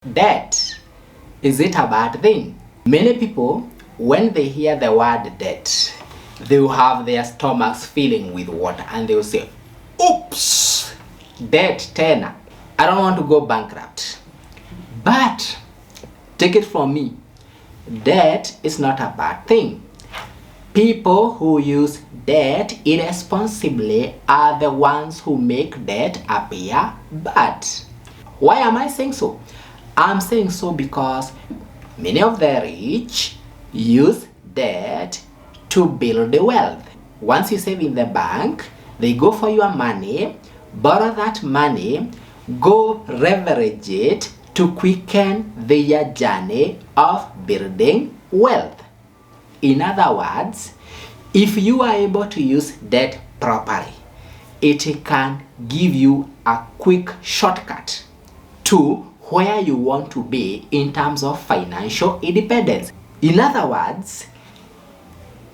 Debt, is it a bad thing? Many people, when they hear the word debt, they will have their stomachs filling with water and they will say, oops, debt tena. I don't want to go bankrupt. But take it from me, debt is not a bad thing. People who use debt irresponsibly are the ones who make debt appear bad. Why am I saying so? I'm saying so because many of the rich use debt to build wealth. Once you save in the bank, they go for your money, borrow that money, go leverage it to quicken their journey of building wealth. In other words, if you are able to use debt properly, it can give you a quick shortcut to where you want to be in terms of financial independence. In other words,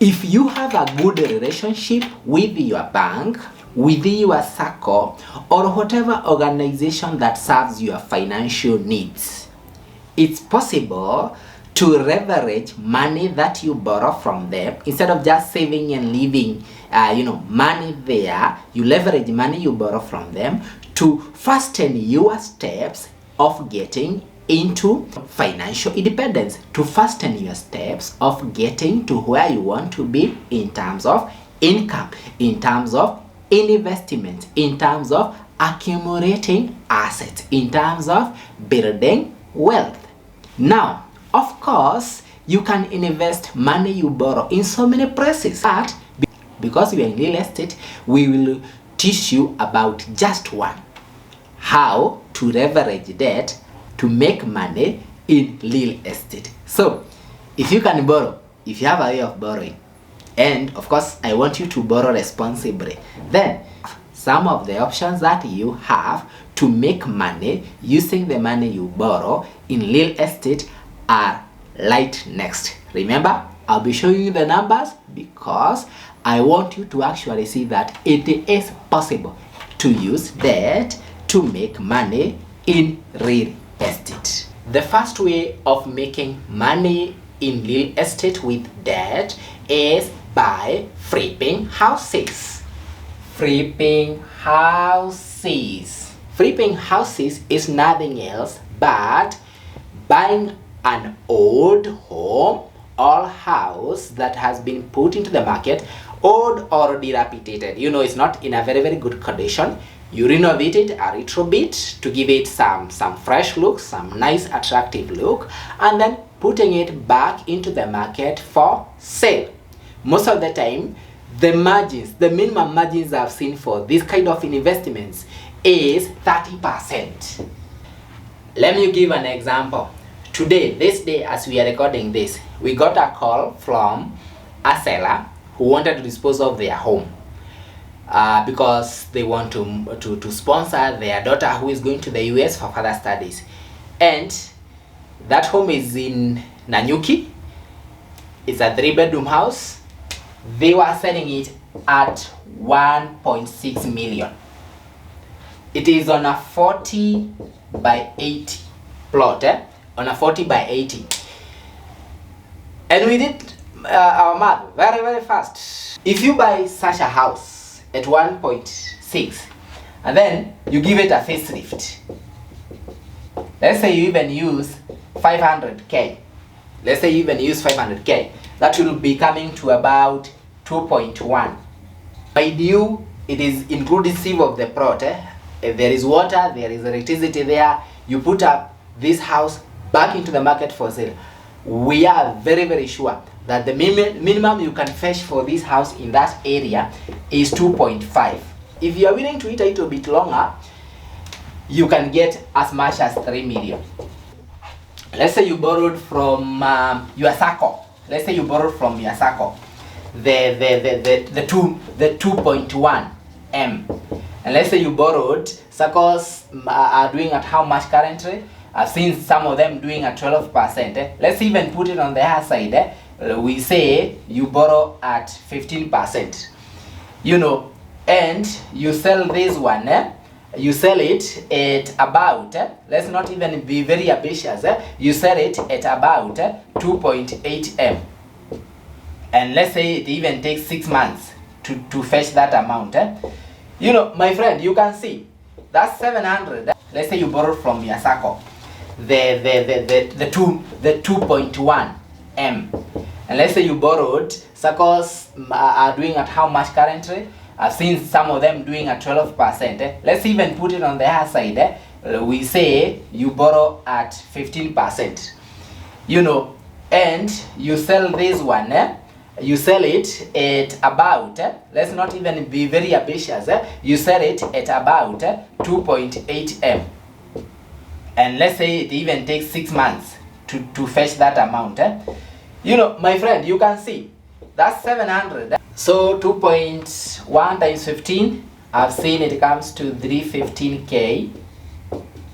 if you have a good relationship with your bank, with your circle, or whatever organization that serves your financial needs, it's possible to leverage money that you borrow from them. Instead of just saving and leaving money there, you leverage money you borrow from them to fasten your steps of getting into financial independence, to fasten your steps of getting to where you want to be in terms of income, in terms of investment, in terms of accumulating assets, in terms of building wealth. Now, of course, you can invest money you borrow in so many places, but because we are in real estate, we will teach you about just one: how to leverage debt to make money in real estate. So, if you can borrow, if you have a way of borrowing, and of course, I want you to borrow responsibly, then some of the options that you have to make money using the money you borrow in real estate are right next. Remember, I'll be showing you the numbers because I want you to actually see that it is possible to use debt to make money in real estate. The first way of making money in real estate with debt is by flipping houses. Flipping houses. Flipping houses is nothing else but buying an old home or house that has been put into the market, old or dilapidated. It's not in a very good condition. You renovate it a little bit to give it some fresh look, some nice attractive look, and then putting it back into the market for sale. Most of the time, the minimum margins I've seen for this kind of investments is 30%. Let me give an example. This day as we are recording this, we got a call from a seller who wanted to dispose of their home because they want to sponsor their daughter who is going to the US for further studies. And that home is in Nanyuki. It's a 3-bedroom house. They were selling it at 1.6 million. It is on a 40 by 80 plot, on a 40 by 80. And we did our math very fast. If you buy such a house at 1.6 and then you give it a facelift, let's say you even use 500k, that will be coming to about 2.1. Mind you, it is inclusive of the plot. If there is water, there is electricity there, you put up this house back into the market for sale, we are very sure that the minimum you can fetch for this house in that area is 2.5. If you are willing to wait a little bit longer, you can get as much as 3 million. Let's say you borrowed from your circle. The 2.1 M. And let's say you borrowed, circles are doing at how much currently? I've seen some of them doing at 12%. Let's even put it on the other side. We say you borrow at 15%. And you sell this one you sell it at about, let's not even be very ambitious, you sell it at about 2.8 M. And let's say it even takes 6 months to fetch that amount. You know, my friend, you can see that's 700. Let's say you borrowed from your circle the 2.1 M. And let's say you borrowed, circles are doing at how much currently? I've seen some of them doing at 12%. Let's even put it on the other side. We say you borrow at 15%. You know, and you sell this one. You sell it at about, let's not even be very ambitious. You sell it at about 2.8 M. And let's say it even takes 6 months to fetch that amount. You know, my friend, you can see that's 700. So 2.1 times 15, I've seen it comes to 315K.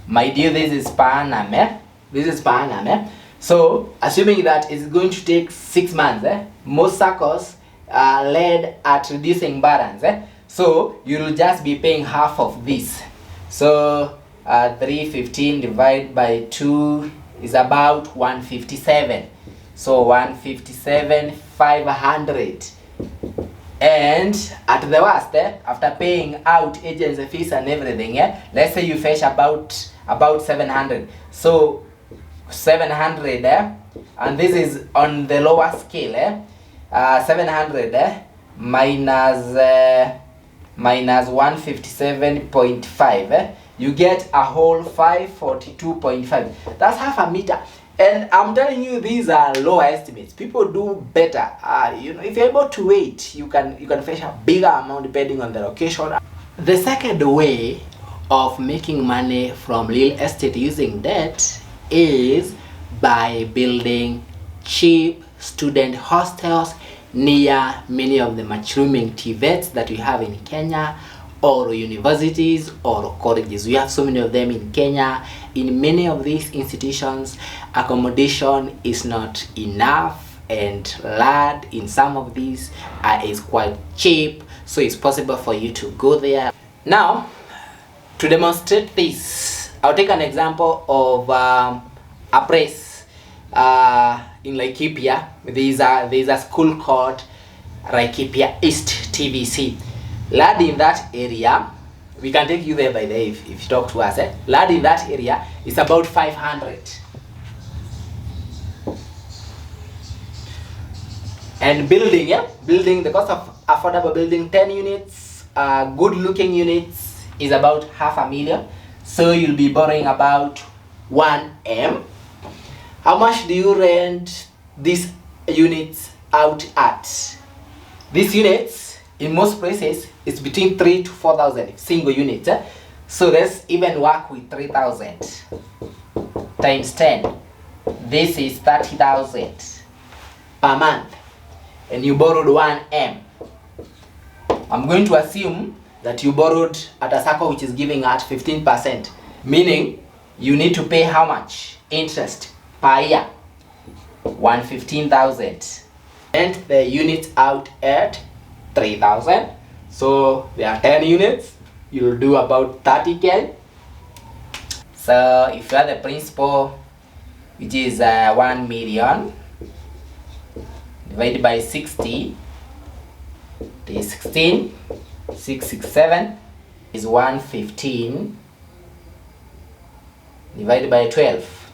My dear, this is per annum. This is per annum. So assuming that it's going to take 6 months, most circles are led at reducing balance. So you'll just be paying half of this. So 315 divided by 2 is about 157. So 157, 500. And at the worst, after paying out agency fees and everything, let's say you fetch about 700. So 700, and this is on the lower scale. 700 minus 157.5, you get a whole 542.5. That's half a meter. And I'm telling you, these are low estimates. People do better. You know, if you're able to wait, you can fetch a bigger amount depending on the location. The second way of making money from real estate using debt is by building cheap student hostels near many of the mushrooming TVETs that we have in Kenya, or universities or colleges. We have so many of them in Kenya. In many of these institutions, accommodation is not enough, and land in some of these is quite cheap, so it's possible for you to go there. Now, to demonstrate this, I'll take an example of a place in Laikipia. There's a school called Laikipia East TVC. Land in that area, we can take you there by the way if you talk to us. Land in that area is about 500. And building, the cost of affordable building 10 units, good looking units is about 500,000. So you'll be borrowing about 1 M. How much do you rent these units out at? These units, in most places, it's between 3,000 to 4,000 single units. So let's even work with 3,000 times 10. This is 30,000 per month, and you borrowed 1 M. I'm going to assume that you borrowed at a circle which is giving at 15%, meaning you need to pay how much interest per year? 115,000. And the units out at 3,000. So there are 10 units. You'll do about 30K. So if you are the principal, which is 1 million, divided by 60, it is 16. 667 is 115. Divided by 12,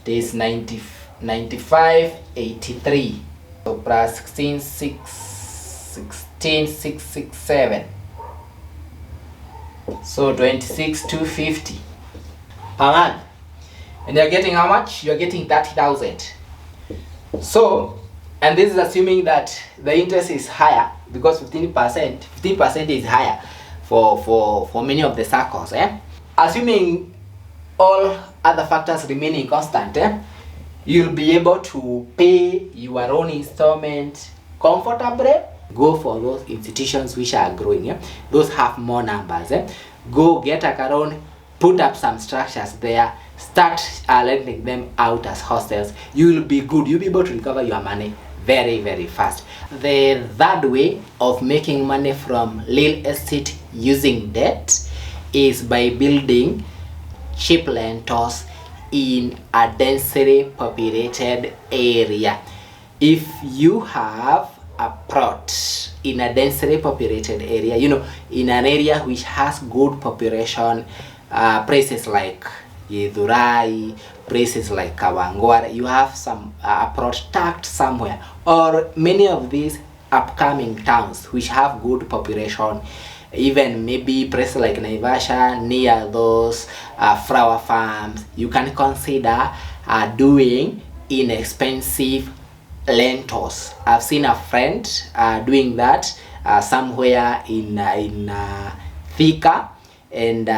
it is 9583. So plus 16,667. So 26,250 per month. And you're getting how much? You're getting 30,000. So, and this is assuming that the interest is higher, because 15% is higher for many of the circles. Assuming all other factors remaining constant, you'll be able to pay your own installment comfortably. Go for those institutions which are growing, those have more numbers. Go get a caron, put up some structures there, start letting them out as hostels. You'll be good. You'll be able to recover your money very, very fast. The third way of making money from real estate using debt is by building cheap rentals in a densely populated area. If you have a plot in a densely populated area, in an area which has good population, places like Githurai, places like Kawangware, you have some plot tucked somewhere, or many of these upcoming towns which have good population, even maybe places like Naivasha, near those flower farms, you can consider doing inexpensive rentals. I've seen a friend doing that somewhere in Thika, and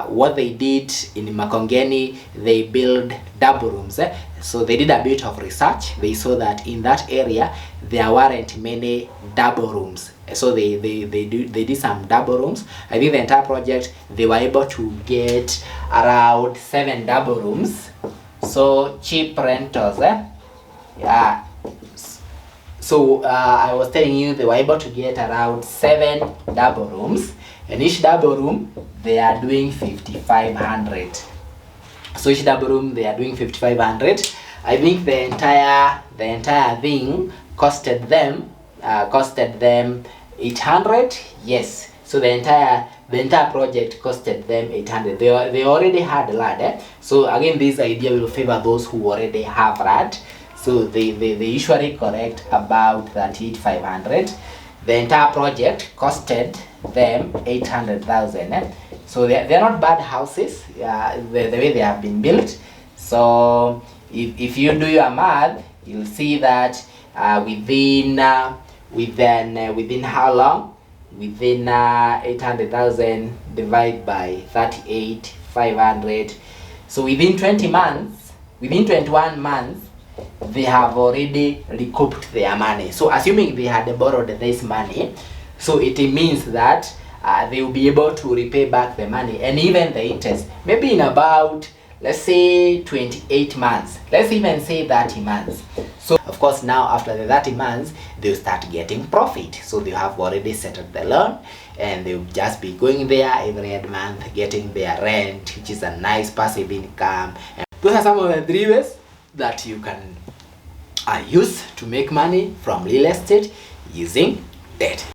what they did in Makongeni, they built double rooms. So they did a bit of research. They saw that in that area there weren't many double rooms, so they did some double rooms. I think the entire project they were able to get around 7 double rooms, so cheap rentals. Yeah. So I was telling you they were able to get around 7 double rooms, and each double room they are doing 5,500. So each double room they are doing 5,500. I think the entire thing costed them 800. Yes. So the entire project costed them 800. They already had land. So again, this idea will favor those who already have land. So they usually collect about 38,500. The entire project costed them 800,000. So they're not bad houses, the way they have been built. So if you do your math, you'll see that within how long? Within 800,000 divided by 38,500. So within 20 months, within 21 months, they have already recouped their money. So assuming they had borrowed this money, so it means that they will be able to repay back the money and even the interest, maybe in about, let's say, 28 months. Let's even say 30 months. So of course now after the 30 months they'll start getting profit. So they have already settled the loan and they'll just be going there every month getting their rent, which is a nice passive income. And those are some of the 3 ways that you can use to make money from real estate using debt.